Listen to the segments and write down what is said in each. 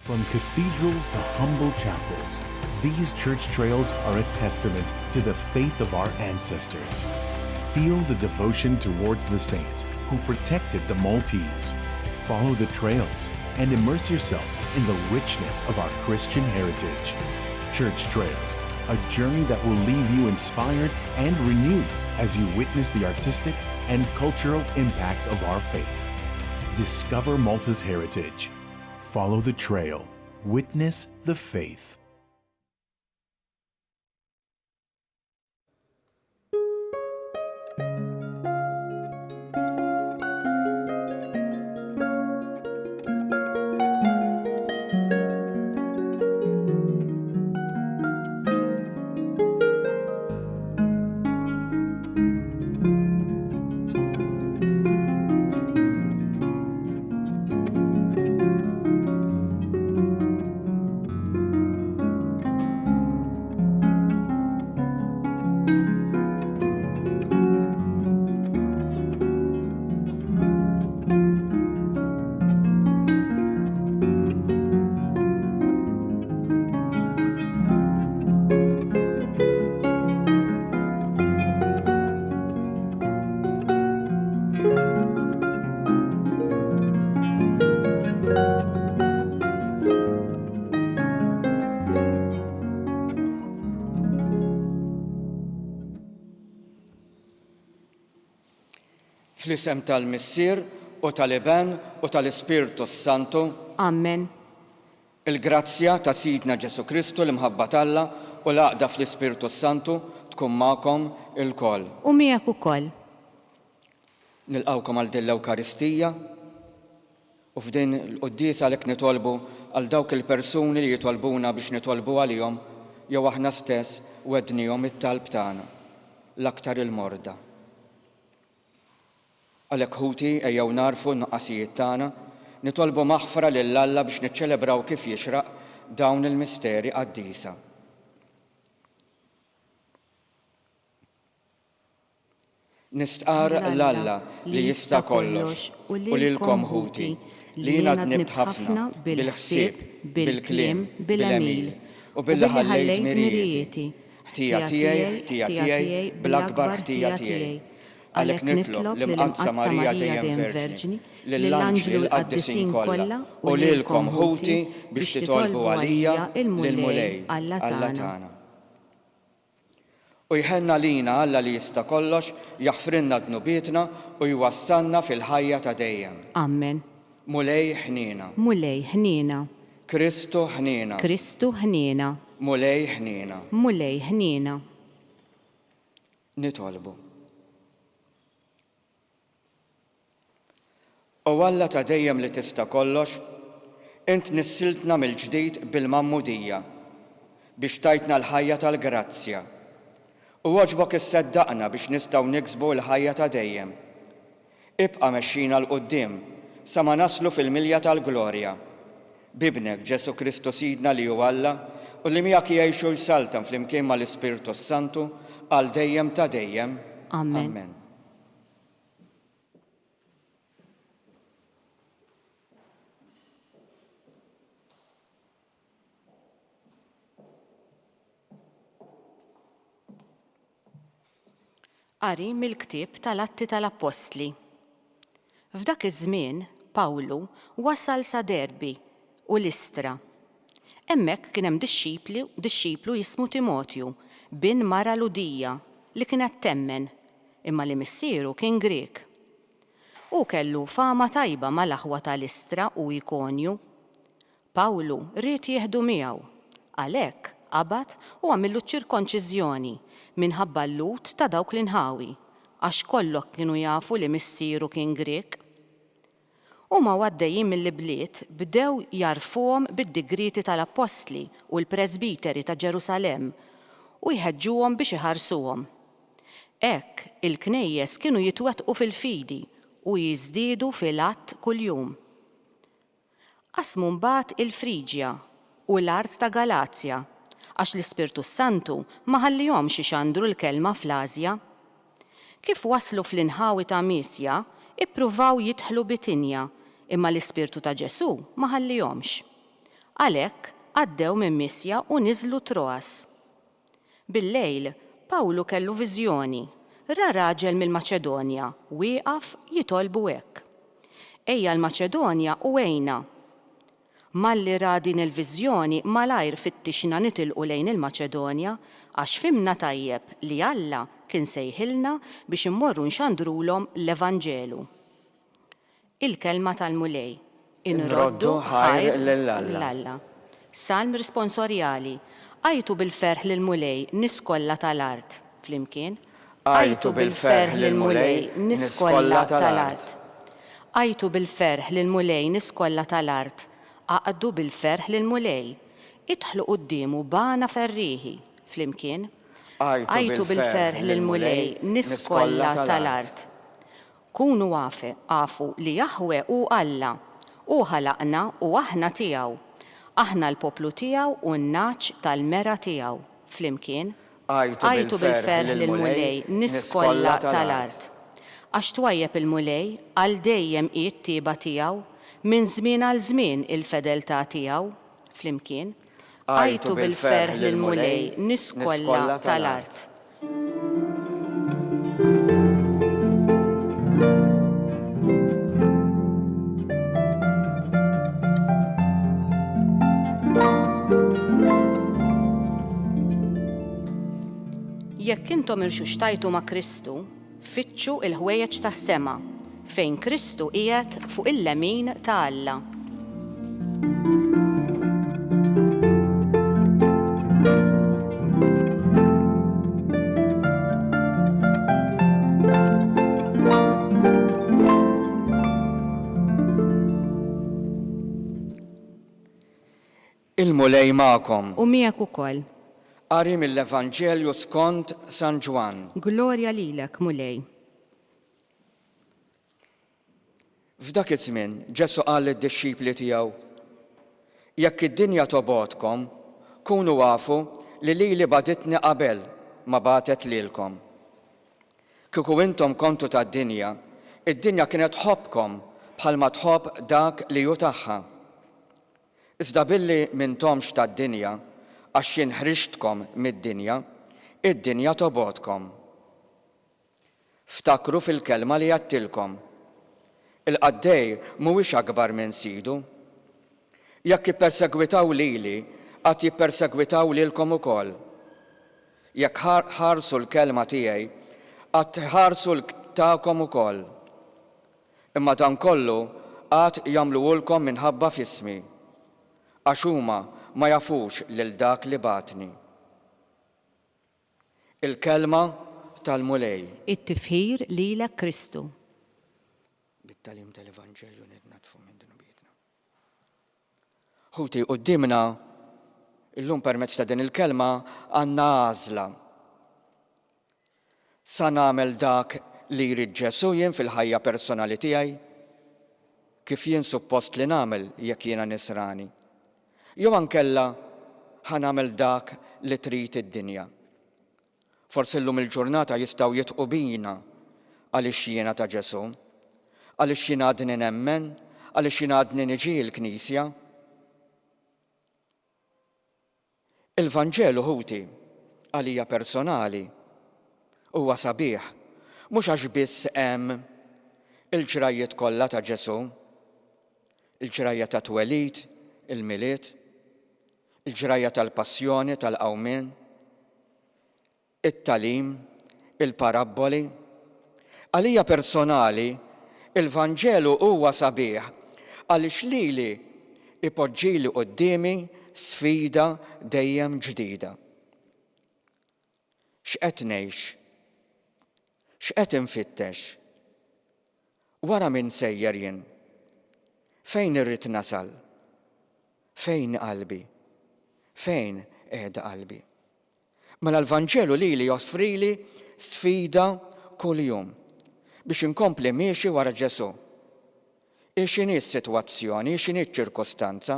From cathedrals to humble chapels, these church trails are a testament to the faith of our ancestors. Feel the devotion towards the saints who protected the Maltese. Follow the trails and immerse yourself in the richness of our Christian heritage. Church Trails, a journey that will leave you inspired and renewed as you witness the artistic and cultural impact of our faith. Discover Malta's heritage. Follow the trail. Witness the faith. Fl-isem tal-Missier u tal-Iben u tal-Ispirtu Santu. Amen. Il-grazzja ta' Sidna Ġesu Kristu l-imħabba talla u l-għaqda fl-Ispirtu Santu tkun magħkom il-koll. U miegħek ukoll. Nilqawkom għal din l-Ewkaristija u f'din l-quddies għalhekk nitolbu għal dawk il-persuni li jitolbuna biex nitolbu għalihom jew aħna stess wednihom it-talb tagħna l-aktar il-morda. Għalhekk ħuti ejjew narfu n-nuqqasijiet tagħna, nitolbu maħfra lil Alla biex niċċelebraw kif jixraq dawn il-misteri qaddisa. Nistqar l-Alla li jista' kollox u lilkom ħuti li jiena dnibt ħafna bil-ħsieb, bil-kliem, bil-għamil u billi ħallejt mirieti. Ħtija tiegħi bl-akbar ħtija tiegħi. Għalhekk nitlob l-Imqaddsa Marija dejjem Verġni, lill-Anġli u l-Qaddisin kollha u lilkom ħuti biex titolbu għalija lill-Mulej Alla tagħna. U jħenna lina Alla li jista' kollox jaħfrinna dnubietna u jwassalna fil-ħajja ta' dejjem. Amen. Mulej ħniena. Mulej ħniena. Kristu ħniena. Kristu ħniena. Mulej ħniena. Mulej ħniena. Nitolbu. U Alla ta' dejjem li tista' kollox, int nissiltna mill-ġdid bil-mammudija biex tajtna l-ħajja tal-grazzja. U għoġbok isseddaqna biex nistgħu niksbu l-ħajja ta' dejjem. Ibqa' mexxina l-qudiem sa ma naslu fil-milja tal-glorja. Bibnek Ġesu Kristu Sidna li hu Alla u li miegħek jgħixu jsaltan flimkien mal-Ispirtu Santu għal dejjem ta' dejjem. Amen. Amen. Qari mill-ktieb tal-Atti tal-Apostli. F'dak iż-żmien Pawlu wasal sa Derbi u Listra. Hemmhekk kien hemm dixxiplu jismu Timotju bin mara Ludija li kienet temmen imma li missieru kien Grek. U kellu fama tajba mal-aħwa ta' Listra u Ikonju. Pawlu ried jieħdu miegħu, għalhekk qabad u għamillu ċirkonċiżjoni minħabba l-lut ta' dawk l-inħawi, għax kollok kienu jafu li missieru kien Grek. Huma għaddejjin mill-bliet bdew jarfuhom bid-digriti tal-Apostli u l-Presbiteri ta' Ġerusalemm u jħeġġuhom biex iħarsuhom. Hekk il-knejjes kienu jitwettqu fil-fidi u jiżdiedu fil-att kuljum. Qasmu mbagħad il-Friġja u l-art ta' Galazja għax l-Ispirtu Santu ma ħallihomx ixandru l-kelma fl-Asja. Kif waslu fl-inħawi ta' Misja, ippruvaw jidħlu Bitinja, imma l-Ispirtu ta' Ġesu ma ħallihomx. Għalhekk għaddew minn Misja u niżlu Troas. Bil-lejl, Pawlu kellu viżjoni. Ra raġel mill-Maċedonja wieqaf jitolbu hekk. Ejja l-Maċedonja u għejna. Malli ra din il-viżjoni malajr fittixna nitilqu lejn il-Maċedonja għax fimna tajjeb li Alla kien sejħilna biex immorru nxandrulhom l-Evanġelu. Il-kelma tal-mulej. Inroddu ħajr l-Alla. Salm risponsorjali. Għajtu bil-ferħ lil-mulej nies kollha tal-art. Flimkien. Għajtu bil-ferħ lil-mulej nies kollha tal-art. Għajtu bil-ferħ lil-mulej nies kollha tal-art. Għaqdu bil-ferħ lil-mulej. Idħlu qudiemu bana ferrieħi. Flimkien. Għajtu bil-ferħ lil-mulej nies kollha tal-art. Kunu għafu li Jaħwe hu Alla u ħalaqna u aħna tiegħu. Aħna l-poplu tiegħu u n-naċ tal-mera tiegħu. Flimkien. Għajtu bil-ferħ lil-mulej nies kollha tal-art. Għax twajjeb il-mulej għal dejjem qiegħed tieba tiegħu minn żmien għal żmien il-fedeltà tiegħu. Flimkien. Għajtu bil-ferħ lil-mulej nies kollha tal-art. Jekk intom irxuxtajtu ma' Kristu, fitxu il-ħwejjeġ tas-sema fejn Kristu qiegħed fuq il-lemin ta' Alla. Il-mulej magħkom. U miegħek ukoll. Qari mill-Evanġelju skont San Ġwan. Glorja lilek, mulej. F'dak iż-żmien Ġesu qal lid-dixxipli tiegħu: Jekk id-dinja tobodkom, kunu għafu li lili baditni qabel ma batet lilkom. Kieku intom kontu tad-dinja, id-dinja kienet tħobbkom bħalma tħobb dak li hu tagħha. Iżda billi m'intomx tad-dinja, għax jien ħriġtkom mid-dinja, id-dinja tobodkom. Ftakru fil-kelma li għattilkom. Il-qaddej mhuwiex akbar minn sidu. Jekk jippersegwitaw lili, qatt jippersegwitaw lilkom ukoll. Jekk ħarsu l-kelma tiegħi, qatt ħarsu l-tagħkom ukoll. Imma dan kollu qatt jagħmluhulkom minħabba f'ismi, għax huma ma jafux lil dak li batni. Il-kelma tal-mulej. It-tifħir lilek Kristu. Bit-talim tal-Evanġelju nitnatfu minn din bietna. Ħuti qudiemna illum permezz ta' din il-kelma għandna għażla. Sa nagħmel dak li jrid Ġesu jien fil-ħajja personali tiegħi, kif jien suppost li nagħmel jekk jiena nisrani. Jew ankella ħanamel dak li trid id-dinja. Forsi llum il-ġurnata jistgħu jitqu bina għaliex jiena ta' Ġesu, għaliex jiena għadni nemmen, għaliex jiena għadni niġi l-Knisja. Il-Vanġelu ħuti għalija personali huwa sabiħ, mhux għax biss hemm il-ġrajiet kollha ta' Ġesu, il-ġrajja ta' twelid, il-miliet, il-ġrajja tal-passjoni, tal-qawmien, it-talim, il-parabboli. Għalija personali, il-Vanġelu huwa sabiħ għaliex lili ipoġġili qudiemi sfida dejjem ġdida. X'qed ngħix? X'qed infittex? Wara min sejjer jien? Fejn irrid nasal? Fejn qalbi? Fejn qiegħda qalbi? Mela l-Vanġelu lili joffrili sfida kuljum biex inkompli miexi wara Ġesu. X'inhi s-sitwazzjoni, x'inhi ċ-ċirkostanza?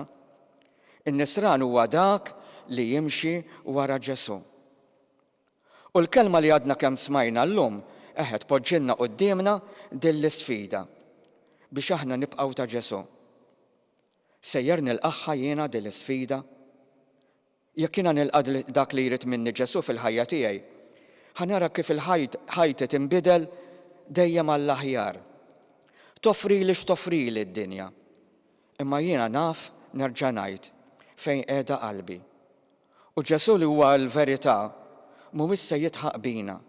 In-nisran huwa dak li jimxi wara Ġesu. U l-kelma li għadna kemm smajna llum poġġilna qudiemna din l-isfida biex aħna nibqgħu ta' Ġesu. Sejjer nilqaħħa jiena din l-isfida? Jekk jiena nilqa' dak li jrid minni Ġesu fil-ħajja tiegħi, ħanara kif il-ħajti tinbidel dejjem għall-aħjar. Toffrili x'toffrili d-dinja. Imma jiena naf nerġa' ngħid fejn qiegħda qalbi. U Ġesu li huwa l-verità mhuwiex se jitħaq bina.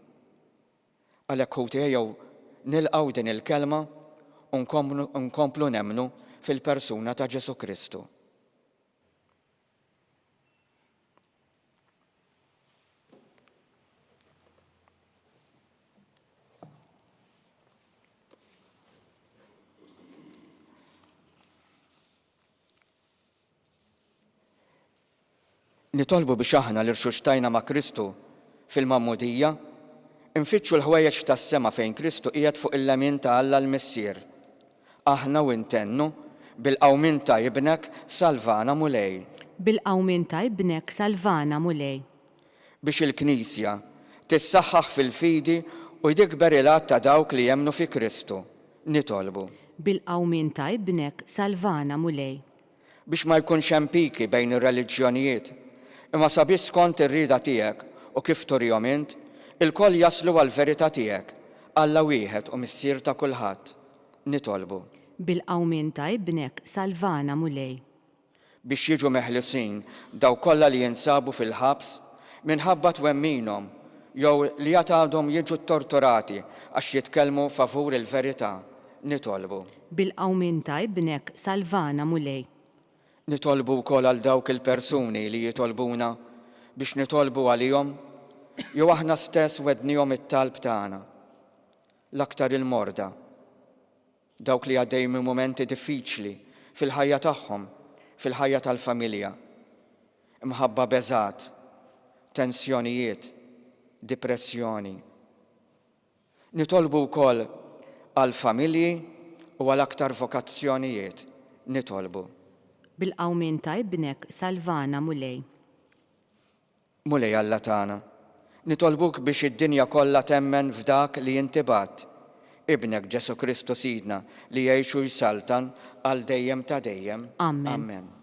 Għalhekk hu tiegħu nilqgħu din il-kelma u nkomplu nemmnu fil-persuna ta' Ġesu Kristu. Nitolbu biex aħna li rxuxtajna ma' Kristu fil-Mammudija, infittxu l-ħwejjeġ tas-sema fejn Kristu qiegħed fuq il-lemin ta' Alla l-Missier. Aħna u intennu bil-qawmin ta' ibnek Salvana Mulej. Bil-qawmin ta' ibnek Salvana Mulej. Biex il-Knisja tissaħħaħ fil-fidi u jdikber il-għad ta' dawk li jemnu fi Kristu. Nitolbu. Bil-qawmin ta' ibnek Salvana Mulej. Biex ma jkunx hemm piki bejn ir-reliġjonijiet, imma sabiex skont ir-rieda tiegħek u kif turihom int, il-koll jaslu għall-verità tiegħek, Alla wieħed u missier ta' kulħadd. Nitolbu. Bil-qawmin ta' ibnek Salvana Mulej. Biex jiġu meħlusin daw kollha li jinsabu fil-ħabs minħabba twemminhom jew li għadhom jiġu torturati għax jitkellmu favur il-verità. Nitolbu. Bil-qawmin ta' ibnek Salvana Mulej. Nitolbu wkoll għal dawk il-persuni li jitolbuna biex nitolbu għalihom jew aħna stess wednihom it-talb tagħna. L-aktar il-morda, dawk li għaddej minn momenti diffiċli fil-ħajja tagħhom, fil-ħajja tal-familja, imħabba beżat, tensjonijiet, depressjoni. Nitolbu wkoll għal-familji u għal-aktar vokazzjonijiet. Nitolbu. Bil-qawmin ta' ibnek Salvana Mulej. Mulej Alla tagħna, nitolbuk biex id-dinja kollha temmen f'dak li inti bat, ibnek Ġesu Kristu Sidna li jgħixu jsaltan għal dejjem ta' dejjem. Amen. Amen.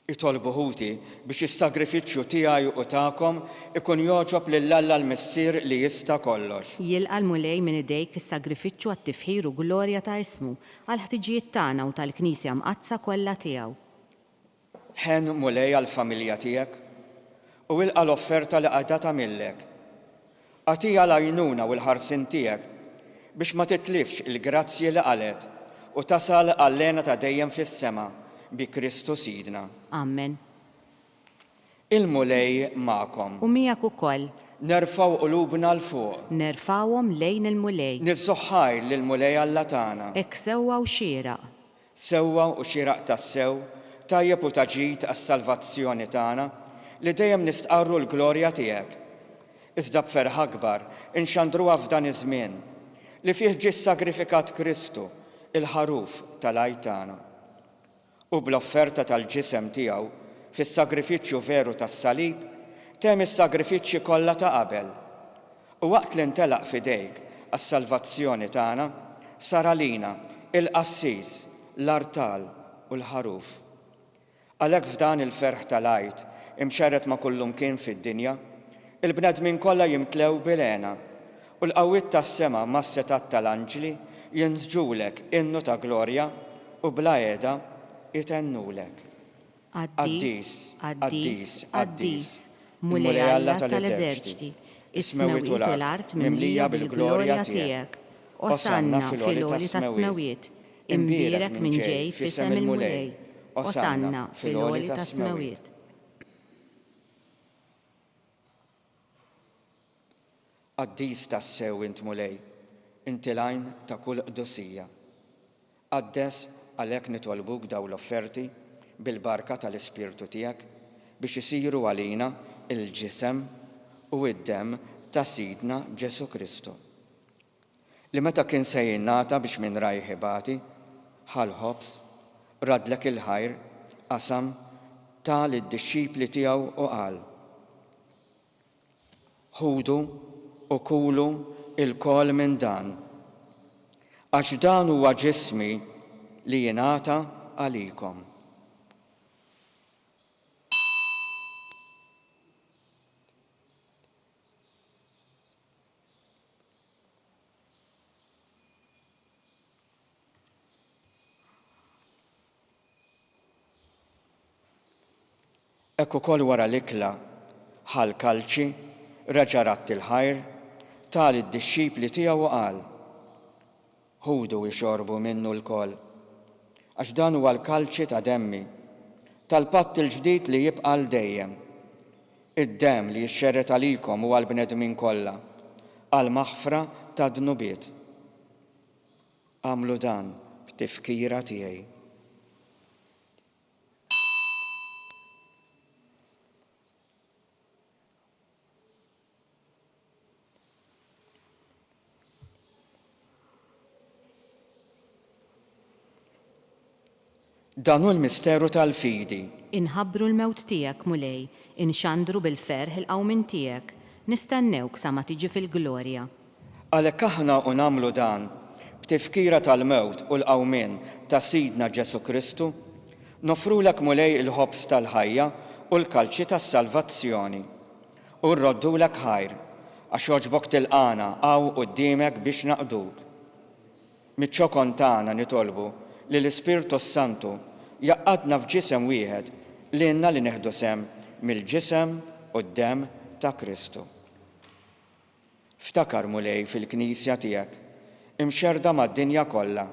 Itolbu ħuti biex is-sagrifiċċju tiegħi u tagħkom ikun joġob lill-Alla l-Missier li jista' kollox. Jilqa' l-Mulej minn idejk is-sagrifiċċju għat-tifħir u glorja ta' ismu għal ħtiġijiet tagħna u tal-Knisja mqazza kollha tiegħu. Ħen Mulej għall-familja tiegħek u ilqa' l-offerta li qiegħda tagħmillek. Għatija l-għajnuna u l-ħarsin tiegħek biex ma titlifx il-grazzji li qalet u tasal għall-lena ta' dejjem fis-sema bi Kristu Sidna. Amen. Il-Mulej magħkom. U miegħek ukoll. Nerfaw qulubna l fuq. Nerfawhom lejn il-Mulej. Nizzuħħajr lill-Mulej Alla tagħna. Hekk sewwa u xieraq. Sewwa u xieraq tas-sew, tajjeb u taġid għas-salvazzjoni tagħna li dejjem nistqarru l-glorja tiegħek. Iżda b'ferħ akbar inxandruha f'dan iż-żmien li fih ġie sagrifikat Kristu, il-ħaruf tal-għajt tagħna. U bl-offerta tal-ġisem tiegħu fis-sagrifiċċju veru tas-salib temm is-sagrifiċċji kollha ta' qabel. U waqt li ntelaq f'idejk għas-salvazzjoni tagħna sar għalina il-qassis, l-artal u l-ħaruf. Għalhekk f'dan il-ferħ tal-għajt imxerret ma' kullum kien fid-dinja, il-bnedmin kollha jimtlew bil-għena u l-qawwiet tas-sema mas-setat tal-anġli jinżġulek innu ta' glorja u bla għeda itennulek. Qaddis, qaddis, qaddis, mulej Alla tal-eżerċiti, is-smawiet u l-art mimlija bil-glorja tiegħek. Osanna fil-għoli tas-smawiet, imbierek minn ġej f'isem il-mulej. Osanna fil-għoli tas-smawiet. Qaddis tas-sew int mulej, inti l-għajn ta' kull qdusija. Qaddes għalhekk nitolbuk daw l-offerti bil-barka tal-Ispirtu tiegħek biex isiru għalina il-ġisem u id-dem ta' Sidna Ġesu Kristu. Li meta kien se jinnata biex minn rajħi bati, ħal-ħobs, radlek il-ħajr, qasam tal id-disċipli tiegħu u qal: ħudu u kulu il-kol minn dan, għax dan huwa ġismi li jingħata għalikom. Ekku kol wara l-ikla ħal kalċi reġa' ratt il-ħajr tal id-disċipli tiegħu qal: ħudu jxorbu minnu l-kol, għax dan huwa l-kalċi ta' demmi tal-patt il-ġdid li jibqa' l dejjem. Id-demm li jixxerret għalikom huwa l-bnedmin kollha għal maħfra ta' dnubiet. Għamlu dan b'tifkira tiegħi. Dan hu l-misteru tal-fidi. Inħabbru l-mewt tiegħek mulej, inxandru bil-ferħ il-qawmin tiegħek, nistennewk sa ma tiġi fil-glorja. Għalhekk aħna u nagħmlu dan b'tifkira tal-mewt u l-qawmin ta' Sidna Ġesu Kristu, nofrulek mulej il-ħobs tal-ħajja u l-kalċi tas-salvazzjoni. U rroddulek ħajr għax jogħġbok tilqana hawn quddiemek biex naqduk. Miċ-ċokon tagħna nitolbu li l-Ispirtu Santu jaqqadna f'ġisem wieħed li għandna li neħdu sem mill-ġisem u d-dem ta' Kristu. Ftakar mulej fil-Knisja tiegħek, imxerda mad-dinja kollha,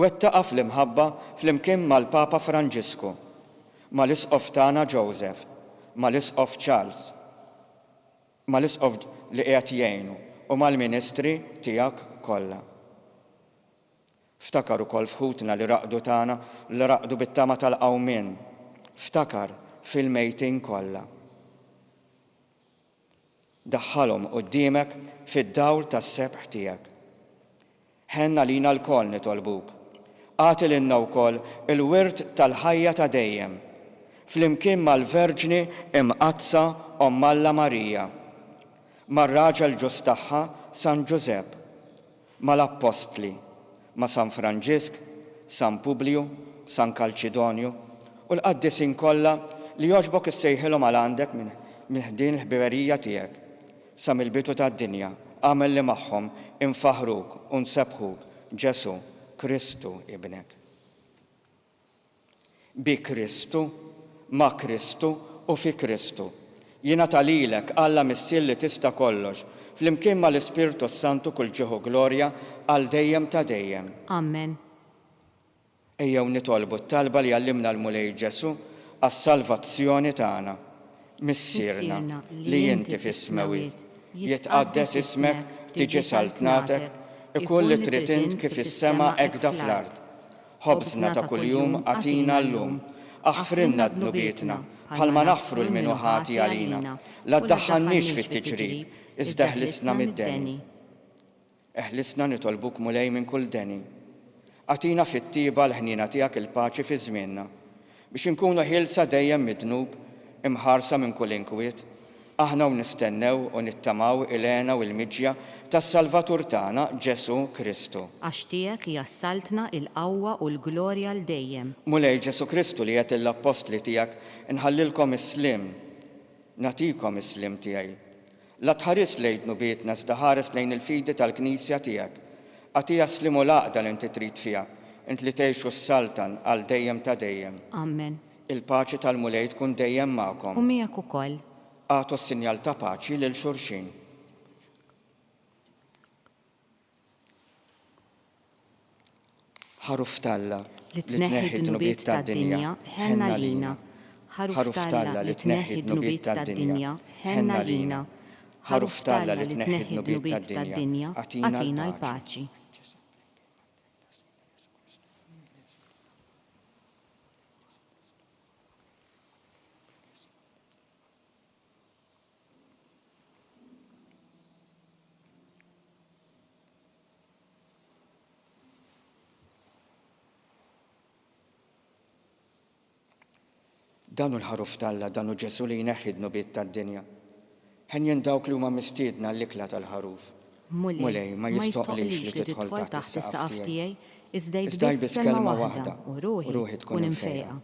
wettaqa fl-imħabba flimkien mal-Papa Franġisku, mal-Isqof tagħna Joseph, mal-Isqof Charles, mal-Isqof li qiegħed jgħinu u mal-Ministri tiegħek kollha. Ftakar ukoll fħutna li raqdu tagħna li raqdu bit-tama tal-qawmien. Ftakar fil-mejtin kollha. Daħħalhom quddiemek fid-dawl tas-sebħ tiegħek. Ħenna lina l-kol nitolbuk. Għati lilna wkoll il-wirt tal-ħajja ta' dejjem, flimkien mal-Verġni imqazza Omm Alla Marija, mar-raġel ġus tagħha San Ġusepp, mal-Apostli, ma' San Franġisk, San Publiu, San Kalċidonju u l-qaddisin kollha li jogħġbok issejħilhom għal għandek minn ħdien il-ħbiberija tiegħek sa mill-bidu tad-dinja għamel li magħhom infaħruk u nsebħuk Ġesu Kristu ibnek. Bi Kristu, ma' Kristu u fi Kristu. Jingħata lilek Alla missier li tista' kollox, flimkien mal-Ispirtu Santu kull ġieħu glorja għal dejjem ta' dejjem. Amen. Ejjew nitolbu t-talba li għallimna l-mulej Ġesu għas-salvazzjoni tagħna. Missierna li inti fis-smawiet, jitqaddes ismek, tiġi saltnatek, ikun li trid int kif is-sema hekk fl-ard. Ħobżna ta' kuljum għatina llum, aħfrinna dnubietna bħalma naħfru l-minu ħati għalina, la ddaħħalniex fit-tiġrib, iżda ħlisna mid-deni. Eħlisna nitolbuk mulej minn kull deni. Atina fit-tiba l-ħnina tiegħek il-paċi fi żmienna biex inkunu ħilsa dejjem mid-dnub imħarsa minn kull inkwiet, aħna u nistennew u nittamaw il-għena u l-miġja tas-Salvatur tagħna Ġesu Kristu. Għax tiegħek jassaltna il-qawwa u l-glorja l dejjem. Mulej Ġesu Kristu li qed l-apostli tiegħek inħallilkom is-slim, natikom is-slim tiegħi. La tħares lejn nubietna iżda ħares lejn il-fidi tal-Knisja tiegħek. Għatija slimu l-għaqda li inti trid fiha, int li tgħixu s-saltan għal dejjem ta' dejjem. Amen. Il-paċi tal-mulej tkun dejjem magħkom. U miegħek ukoll. Għatu s-sinjal ta' paċi lil xulxin. Ħaruf talla li tneħħi d-nubiet tad-dinja ħenna lina. Ħaruf talla li tneħħi d-nubiet tad-dinja ħenna lina. Ħaruf talla li tneħħi d-nubiet tad-dinja għatina l-paċi. Danu l-ħaruf talla, danu Ġesu li jneħħi d-nubiet tad-dinja. Ħen dawk li huma mistiedna l-ikla tal-ħaruf. Mulej ma jistoqlix li tidħol taħt is-saqaf tiegħi, iżda jbiss kelma waħda u ruħi tkun infejqa.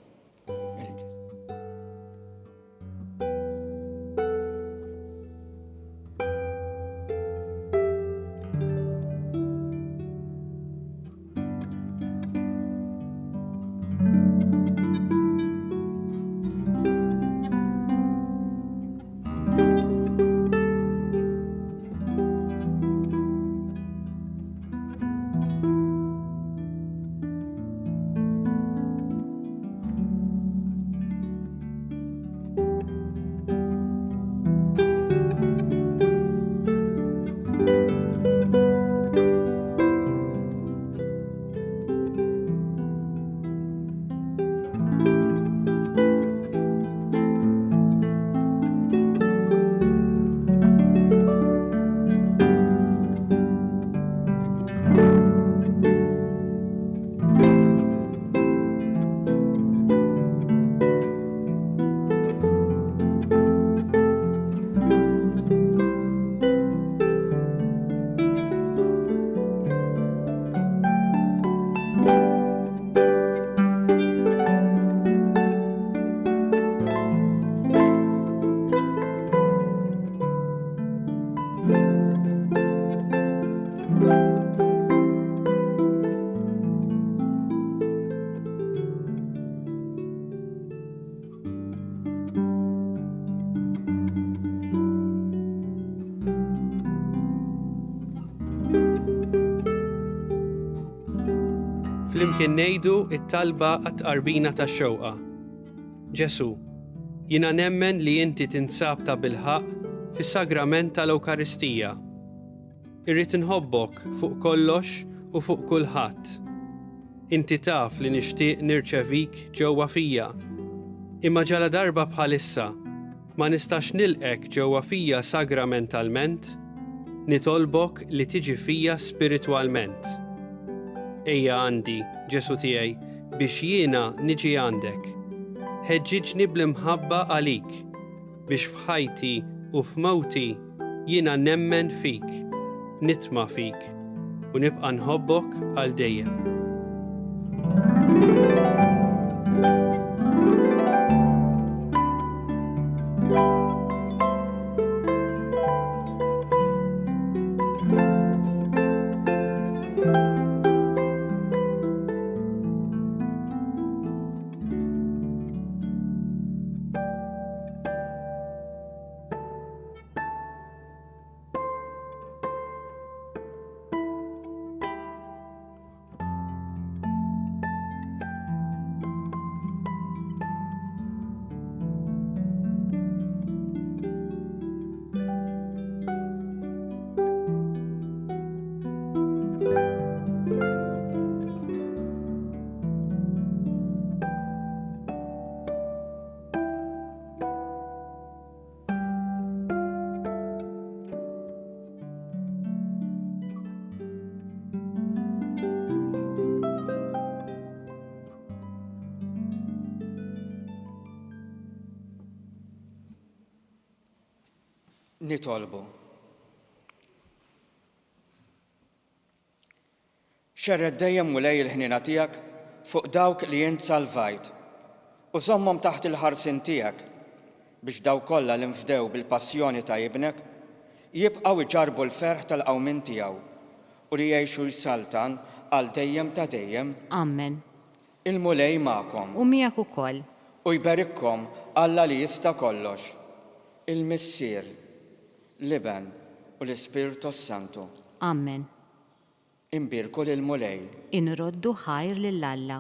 Flimkien ngħidu it-talba għat-tqarbina tax-xewqa. Ġesu, jiena nemmen li inti tinsab ta' bilħaq fis-sagrament tal-Ewkaristija. Irrid inħobbok fuq kollox u fuq kulħadd. Inti taf li nixtieq nirċevik ġewwa fija. Imma ġala darba bħalissa ma nistax nilqek ġewwa fija sagramentalment, nitolbok li tiġi fija spiritwalment. Ejja għandi, Ġesu tiegħi, biex jiena niġi għandek. Ħeġġiġni bl-imħabba għalik, biex f'ħajti u f'mawti jiena nemmen fik, nitma' fik, u nibqa' nħobbok għal dejjem. Nitolbu. Xerred dejjem mulej il-ħnina tiegħek fuq dawk li jint salvajt u żommhom taħt il-ħarsin tiegħek biex dawk kollha li nfdew bil-passjoni ta' ibnek jibqgħu iġarbu l-ferħ tal-qawmin tiegħu u li jgħixu jsaltan għal dejjem ta' dejjem. Amen. Il-mulej magħkom U miegħek ukoll. u jberikkom Alla li jista' kollox, il-Missier, l-Iben u l-Ispirtu Santu. Amen. Imbirku lil-mulej. Inroddu ħajr lill-Alla.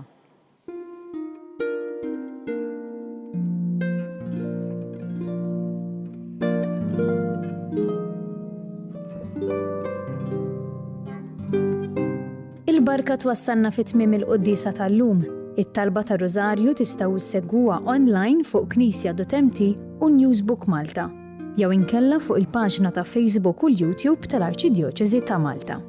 Il-barka twassalna fit-tmiem il-Qudiesa tal-lum. It-talba ta' Rożarju tistgħu issegwuha online fuq Knisja.mt u Newsbook Malta, jew inkella fuq il-paġna ta' Facebook u l-YouTube tal-Arċidjoċeżi ta' Malta.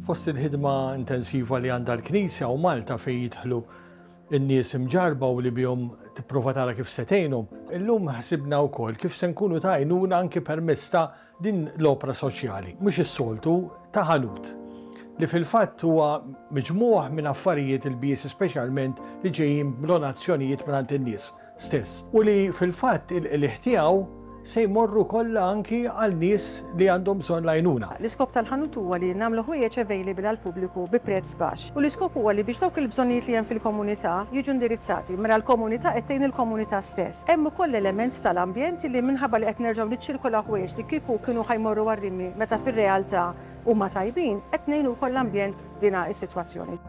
Fost il-ħidma intensiva li għandha l-Knisja u Malta fejn jidħlu n-nies imġarba u li bihom tipprova tara kif se tgħinhom, illum ħsibna wkoll kif se nkunu ta' għajnuna anke permezz ta' din l-opra soċjali, mhux is-soltu ta' ħanut li fil-fatt huwa miġmuħ minn affarijiet il-bies speċjalment li ġejjin b'donazzjonijiet mingħand in-nies stess. U li fil-fatt il-ħtiegħu se jmorru kollha anki għal nies li għandhom bżonn l-għajnuna. L-iskop tal-ħanut huwa li nagħmlu ħwejjeġ available għall pubbliku bi prezz baxx. U l-iskop huwa li biex dawk il-bżonnijiet li hemm fil-komunità jiġu indirizzati mela l-komunità qed tgħin il-komunità stess. Hemm ukoll element tal-ambjent li minħabba li qed nerġgħu niċċirkolaw ħwejjeġ li kieku kienu ħajmorru għar-rimmi meta fir-realtà huma tajbin qed ngħinu wkoll l-ambjent dina is-sitwazzjoni.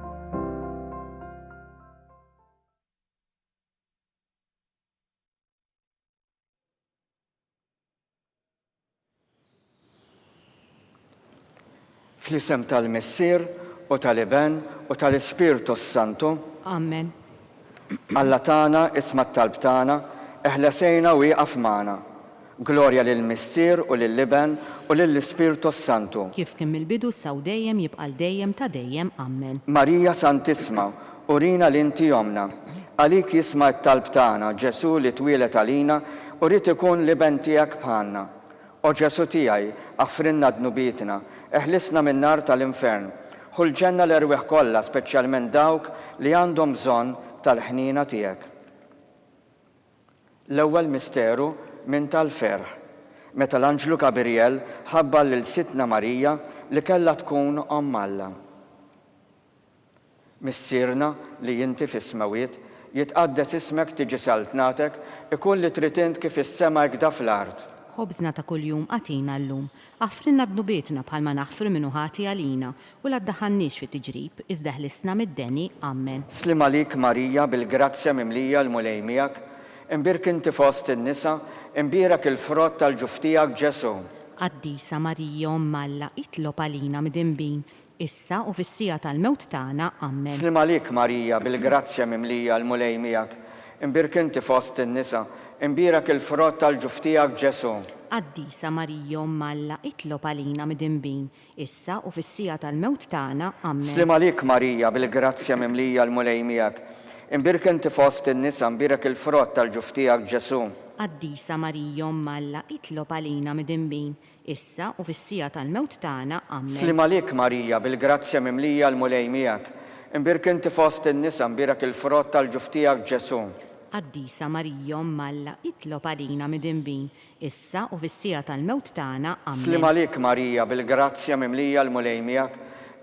Fl-isem tal-Missier u tal-Iben u tal-Ispirtu Santu. Amen. Alla tagħna isma' t-talb tagħna eħlesejna u jieqaf magħna. Glorja lill-Missier u lill-Iben u lill-Ispirtu Santu. Kif kien mill-bidu saw dejjem jibqa' dejjem ta' dejjem. Amen. Marija Santisma, urina li inti jomna. Għalik jisma' t-talb tagħna Ġesu li twieled għalina u rid ikun l-Iben tiegħek bħalna. O Ġesu tiegħi, affrinna dnubietna, eħlisna minn nar tal-infern, ħulġenna l-erwieħ kollha, speċjalment dawk li għandhom bżonn tal-ħnina tiegħek. L-ewwel misteru minn tal-ferħ, meta l-Anġlu Gabriel ħabba lil Sitna Marija li kellha tkun Omm Alla. Missierna li inti fis-smawiet, jitqaddes ismek tiġi saltnatek, ikun li trid int kif is-sema hekk fl-art. Ħobżna ta' kuljum għatina llum, għafrinna b'nubietna bħalma naħfru minnu ħati għalina u l-addaħannix fit tiġrib iżda ħlisna mid-deni. Amen. Slim għalik Marija bil-grazzja mimlija l-mulej miegħek, imbirk inti fost in-nisa, imbierak il-frott tal-ġuf tiegħek Ġesu. Qaddisa Marija Omm Alla, itlob għalina mid-inbin, issa u fis-sija tal-mewt tagħna. Amen. Slim għalik Marija bil-grazzja mimlija l-mulej miegħek, imbirk inti fost in-nisa, imbierak il-frott tal-ġuf tiegħek Ġesu. Qaddisa Marija Omm Alla, itlob għalina mid-inbin, issa u fis-sija tal-mewt tagħna. Amen. Slim għalik Marija bil-grazzja mimlija l-mulej miegħek, imbirk inti fost in-nisa, imbierak il-frott tal-ġuf tiegħek Ġesu. Qaddisa Marija Omm Alla, itlob għalina mid-inbin, issa u fis-sija tal-mewt tagħna. Amen. Slim għalik Marija bil-grazzja mimlija l-mulej miegħek, imbirk inti fost in-nisa, imbierak il-frott tal-ġuf tiegħek Ġesu. Qaddisa Marija Omm Alla, itlob għalina mid-inbin, issa u fis-sija tal-mewt tagħna. Amen. Slim għalik Marija bil-grazzja mimlija l-mulej miegħek,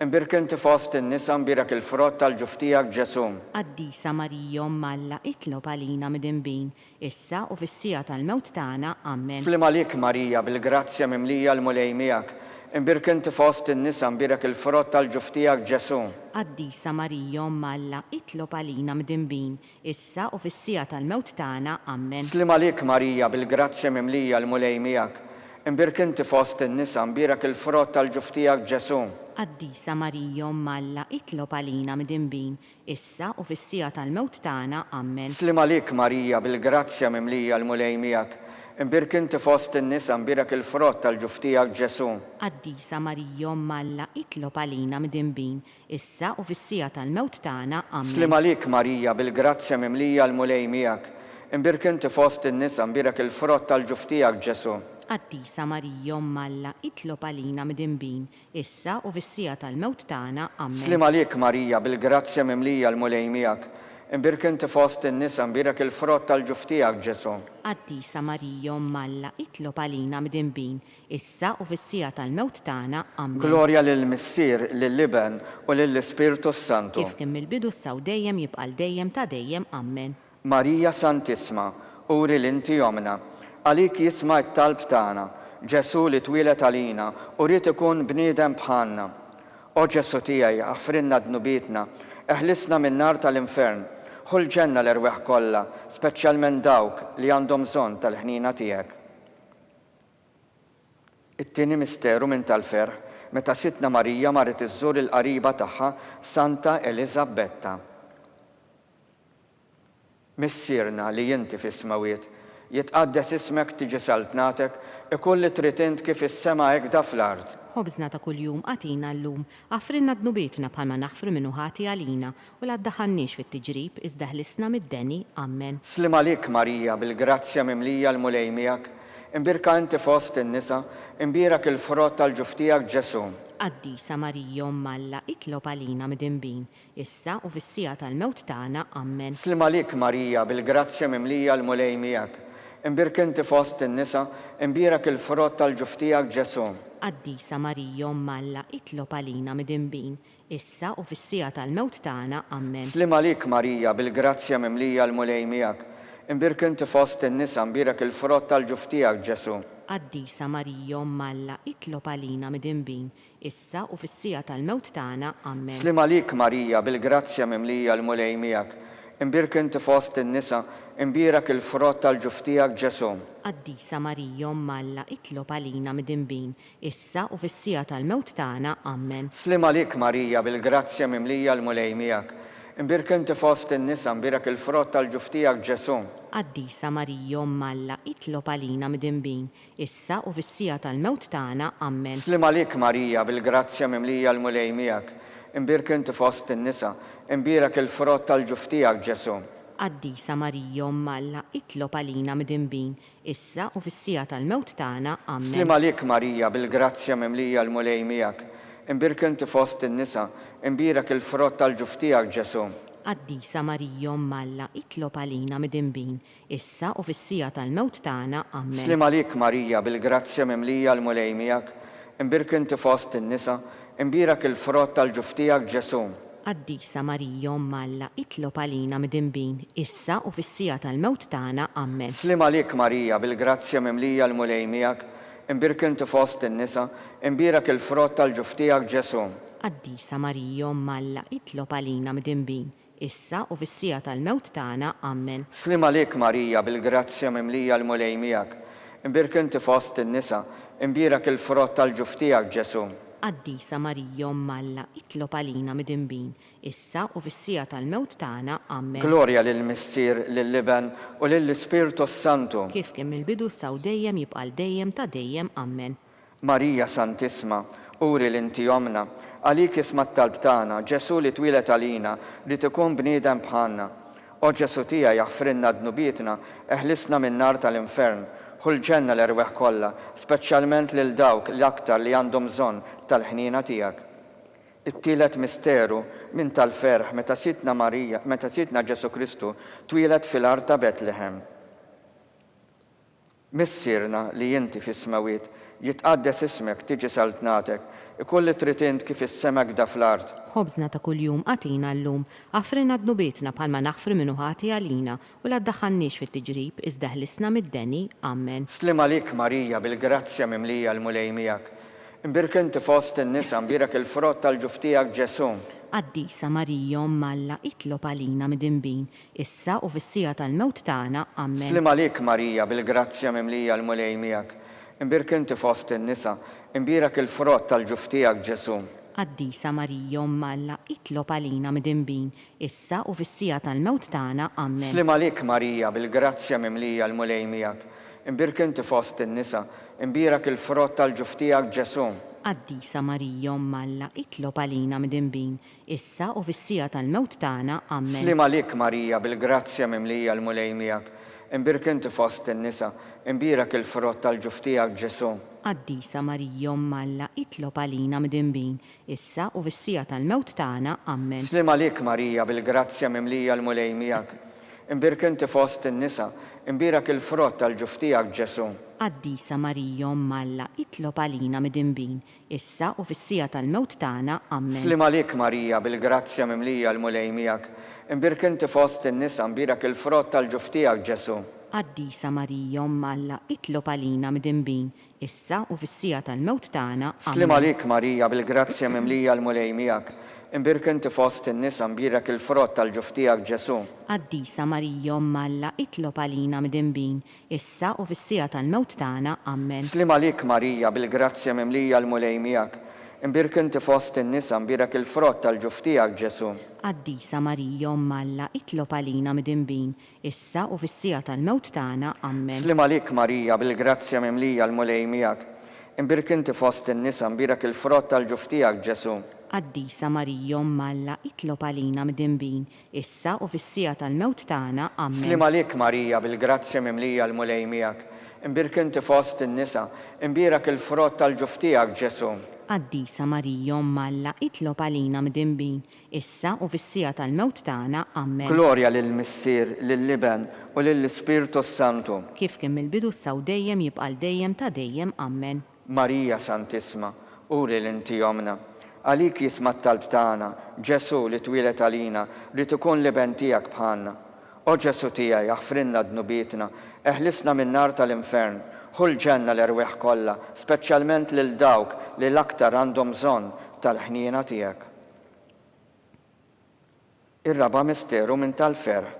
imbirk inti fost in-nisa, imbierak il-frott tal-ġuf tiegħek Ġesu. Qaddisa Marija Omm Alla, itlob għalina mid-inbin, issa u fis-sija tal-mewt tagħna. Amen. Slim għalik Marija bil-grazzja mimlija l-mulej miegħek, Imbirk inti fost in-nisa, imbirek il-frott tal-ġuf tiegħek Ġesu. Qaddisa Marija Umm Alla, itlob għalina mdinbin, issa u fis-sija tal-mewt tagħna. Amen. Slim għalik Marija bil-grazzja mimlija l-mulej miegħek. Imbirk inti fost in-nisa, imbirek il-frott tal-ġuf tiegħek Ġesu. Qaddisa Marija Umm Alla, itlob għalina mdinbin, issa u fis-sija tal-mewt tagħna. Amen. Slim għalik Marija bil-grazzja mimlija l-mulej miegħek. Imbirk inti fost in-nisa, imbirek il-frott tal-ġuf tiegħek Ġesu. Qaddisa Marija Umm Alla, itlob għalina mdinbin, issa u fis-sija tal-mewt tagħna. Amen. Slim għalik Marija bil-grazzja mimlija l-mulej miegħek. Imbirk inti fost in-nisa, imbirek il-frott tal-ġuf tiegħek Ġesu. Qaddisa Marija Umm Alla, itlob għalina mdinbin, issa u fis-sija tal-mewt tagħna. Amen. Slim għalik Marija bil-grazzja mimlija l-mulej miegħek. Imbirk inti fost in-nisa, imbirek il-frott tal-ġuf tiegħek Ġesu. Qaddisa Marija Umm Alla, itlob għalina mdinbin, issa u fis-sija tal-mewt tagħna. Amen. Glorja lill-Missier, lill-Iben u lill-Ispiritu Santu. Kif kien mill-bidu s-saw dejjem jibqal dejjem ta' dejjem. Amen. Marija Santisma, uri l-inti jomna, għalik jisma' t-talb tagħna, Ġesu li twilet għalina, u rrid ikun bniedem bħalna. O Ġesu tiegħi, aħfrinna dnubietna, eħlisna min-nar tal-infern, ħul ġenna l-erweħ kollha, speċjalment dawk li għandhom bżonn tal-ħnina tiegħek. It-tieni misteru minn tal-ferħ, meta sitna Marija marret iżżur il-qariba tagħha Santa Elisabetta. Missierna li inti fis-smawiet, jitqaddes ismek tiġi saltnatek, ikoll li trid int kif is-sema hekk da fl-ard. Ħobżna ta' kuljum għatina llum, għafrinna dnubietna bħalma naħfru minnu ħati għalina u la ddaħannix fit-tiġrib iżda ħlisna mid-deni. Amen. Slim għalik Marija bil-grazzja mimlija l-mulej miegħek, imbirka inti fost in-nisa, imbirek il-frott tal-ġuf tiegħek Ġesu. Qaddisa Marija Umm Alla, itlob għalina mdinbin, issa u fis-sija tal-mewt tagħna. Amen. Slim għalik Marija bil-grazzja mimlija l-mulej miegħek, imbirk inti fost in-nisa, imbirek il-frott tal-ġuf tiegħek Ġesu. Qaddisa Marija Umm Alla, itlob għalina mdinbin, issa u fis-sija tal-mewt tagħna. Amen. Slim għalik Marija bil-grazzja mimlija l-mulej miegħek, imbirk inti fost in-nisa, imbirek il-frott tal-ġuf tiegħek Ġesu. Qaddisa Marija Umm Alla, itlob għalina mdinbin, issa u fis-sija tal-mewt tagħna. Amen. Slim għalik Marija bil-grazzja mimlija l-mulej miegħek, imbirk inti fost in-nisa, imbirek il-frott tal-ġuf tiegħek Ġesu. Qaddisa Marija Umm Alla, itlob għalina mdinbin, issa u fis-sija tal-mewt tagħna. Amen. Slim għalik Marija bil-grazzja mimlija l-mulej miegħek, imbirk inti fost in-nisa, imbirek il-frott tal-ġuf tiegħek Ġesu. Qaddisa Marija Umm Alla, itlob għalina mdinbin, issa u fis-sija tal-mewt tagħna. Amen. Slim għalik Marija bil-grazzja mimlija l-mulej miegħek, imbirk inti fost in-nisa, imbirek il-frott tal-ġuf tiegħek Ġesu. Qaddisa Marija Umm Alla, itlob għalina mdinbin, issa u fis-sija tal-mewt tagħna. Amen. Slim għalik Marija bil-grazzja mimlija l-mulej miegħek, imbirk inti fost in-nisa, imbirek il-frott tal-ġuf tiegħek Ġesu. Qaddisa Marija Umm Alla, itlob għalina mdinbin, issa u fis-sija tal-mewt tagħna. Amen. Slim għalik Marija bil-grazzja mimlija l-mulej miegħek, imbirk inti fost in-nisa, imbirek il-frott tal-ġuf tiegħek Ġesu. Qaddisa Marija Umm Alla, itlob għalina mdinbin, issa u fis-sija tal-mewt tagħna. Amen. Slim għalik Marija bil-grazzja mimlija l-mulej miegħek, imbirk inti fost in-nisa, imbirek il-frott tal-ġuf tiegħek Ġesu. Qaddisa Marija Umm Alla, itlob għalina mdinbin, issa u fis-sija tal-mewt tagħna. Amen. Slim għalik Marija bil-grazzja mimlija l-mulej miegħek, imbirk inti fost in-nisa, imbirek il-frott tal-ġuf tiegħek Ġesu. Qaddisa Marija Umm Alla, itlob għalina mdinbin, issa u fis-sija tal-mewt tagħna. Amen. Glorja lill-Missier, lill-Iben u lill-Ispiritu Santu. Kif kien mill-bidu s-saw dejjem jibqal dejjem ta' dejjem. Amen. Marija Santisma, uri l-inti jomna, għalik jisma' t-talb tagħna, Ġesu li twilet għalina, li tkun bniedem bħalna. O Ġesu tiegħi aħfrinna dnubietna, eħlisna min-nar tal-infern, ħul ġenna l-erweħ kollha, speċjalment lil dawk l-aktar li għandhom bżonn tal-ħnina tiegħek. It-tielet misteru minn tal-ferħ meta sitna Ġesu Kristu twilet fil-art ta' Betlehem. Missierna li inti fis-smawiet, jitqaddes ismek tiġi saltnatek, ikolli trid int kif is-semek da fl-art. Ħobżna ta' kuljum għatina llum, għafrina dnubietna bħalma naħfru minnu ħati għalina u la ddaħħannix fit-tiġrib iżda ħlisna mid-deni. Amen. Slim għalik Marija bil-grazzja mimlija l-mulej miegħek, Imbirk inti fost in-nisa, imbirek il-frott tal-ġuf tiegħek Ġesu. Qaddisa Marija Omm Alla, itlob għalina midinbin, issa u fis-sija tal-mewt tagħna. Amen. Slim għalik Marija bil-grazzja mimlija l-mulej miegħek. Imbirk inti fost in-nisa, imbirek il-frott tal-ġuf tiegħek Ġesu. Qaddisa Marija Omm Alla, itlob għalina midinbin, issa u fis-sija tal-mewt tagħna. Amen. Slim għalik Marija bil-grazzja mimlija l-mulej miegħek. Imbirk inti fost in-nisa, imbirek il-frott tal-ġuf tiegħek Ġesu. Qaddisa Marija Omm Alla, itlob għalina midinbin, issa u fis-sija tal-mewt tagħna. Amen. Slim għalik Marija bil-grazzja mimlija l-mulej miegħek. Imbirk inti fost in-nisa, imbirek il-frott tal-ġuf tiegħek Ġesu. Qaddisa Marija Omm Alla, itlob għalina midinbin, issa u fis-sija tal-mewt tagħna. Amen. Slim għalik Marija bil-grazzja mimlija l-mulej miegħek. Imbirk inti fost in-nisa, imbirek il-frott tal-ġuf tiegħek Ġesu. Qaddisa Marija Omm Alla, itlob għalina midinbin, issa u fis-sija tal-mewt tagħna. Amen. Slim għalik Marija bil-grazzja mimlija l-mulej miegħek. Imbirk inti fost in-nisa, imbirek il-frott tal-ġuf tiegħek Ġesu. Qaddisa Marija Omm Alla, itlob għalina midinbin, issa u fis-sija tal-mewt tagħna. Slim għalik Marija bil-grazzja mimlija l-mulej miegħek. Imbirk inti fost in-nisa, imbirek il-frott tal-ġuf tiegħek Ġesu. Qaddisa Marija Omm Alla, itlob għalina midinbin, issa u fis-sija tal-mewt tagħna. Amen. Slim għalik Marija bil-grazzja mimlija l-mulej miegħek. Imbirk inti fost in-nisa, imbirek il-frott tal-ġuf tiegħek Ġesu. Qaddisa Marija Omm Alla, itlob għalina midinbin, issa u fis-sija tal-mewt tagħna. Amen. Slim għalik Marija bil-grazzja mimlija l-mulej miegħek. Imbirk inti fost in-nisa, imbirek il-frott tal-ġuf tiegħek Ġesu. Qaddisa Marija Omm Alla, itlob għalina midinbin, issa u fis-sija tal-mewt tagħna. Amen. Slim għalik Marija bil-grazzja mimlija l-mulej miegħek. Imbirk inti fost in-nisa, imbirek il-frott tal-ġuf tiegħek Ġesu. Qaddisa Marija Omm Alla, itlob għalina midinbin, issa u fis-sija tal-mewt tagħna. Amen. Glorja lill-Missier, lill-Liben u lill-Ispiritu Santu. Kif kien mill-bidu saw dejjem jibqal dejjem ta' dejjem. Amen. Marija Santisma, uri l-inti jomna. Għalik jisma' t-talb tagħna, Ġesu li twilet għalina, li tkun liben tiegħek bħalna. O Ġesu tiegħi aħfrinna dnubietna, eħlisna min-nar tal-infern, ħull ġenna l-erwieħ kollha, speċjalment lil dawk li l-aktar għandhom bżonn tal-ħniena tiegħek. Ir-raba' misteru minn tal-ferħ,